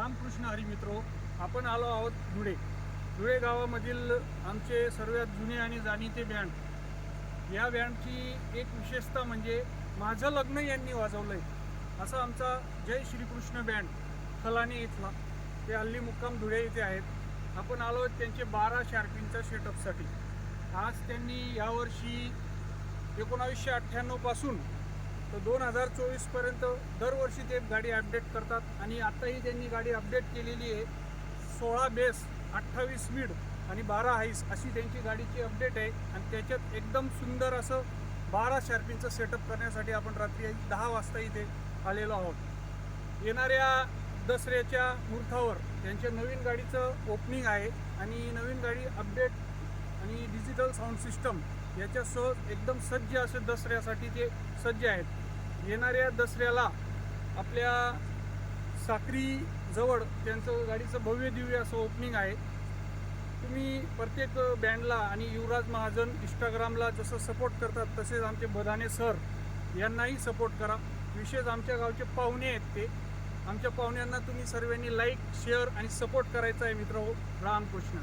रामकृष्ण हरी मित्रो, आपण आलो आहोत धुळे गावामधील आमचे सर्वात जुने आणि जाणीते बँड। या बँडची एक विशेषता म्हणजे माझं लग्न यांनी वाजवलंय असा आमचा जय श्रीकृष्ण बँड खलाने इथला, ते हल्ली मुक्काम धुळे इथे आहेत। आपण आलो आहोत त्यांचे 12 शार्पिनच्या सेटअपसाठी। आज त्यांनी यावर्षी 1998 पासून तर 2024 पर्यंत दरवर्षी ते गाडी अपडेट करतात आणि आताही त्यांनी गाडी अपडेट केलेली आहे। 16 बेस, 28 स्पीड आणि 12 हाईस अशी त्यांची गाडीची अपडेट आहे आणि त्याच्यात एकदम सुंदर असं 12 शार्पिनचं सेटअप करण्यासाठी आपण रात्री 10 वाजता इथे आलेलो आहोत। येणाऱ्या दसऱ्याच्या मुहूर्तावर त्यांच्या नवीन गाडीचं ओपनिंग आहे आणि नवीन गाडी अपडेट आणि डिजिटल साऊंड सिस्टम याच्यासह एकदम सज्ज असे दसऱ्यासाठी ते सज्ज आहेत। येणाऱ्या दसऱ्याला आपल्या साक्री जवळ त्यांचं गाडीचं भव्य दिव्य असं ओपनिंग आहे। तुम्ही प्रत्येक बँडला आणि युवराज महाजन इंस्टाग्रामला जसं सपोर्ट करतात तसेच आमचे बधाने सर यांनाही सपोर्ट करा। विशेष आमच्या गावचे पाहुणे आहेत ते, आमच्या पाहुण्यांना तुम्ही सर्वांनी लाईक शेअर आणि सपोर्ट करायचा आहे मित्र। रामकृष्ण।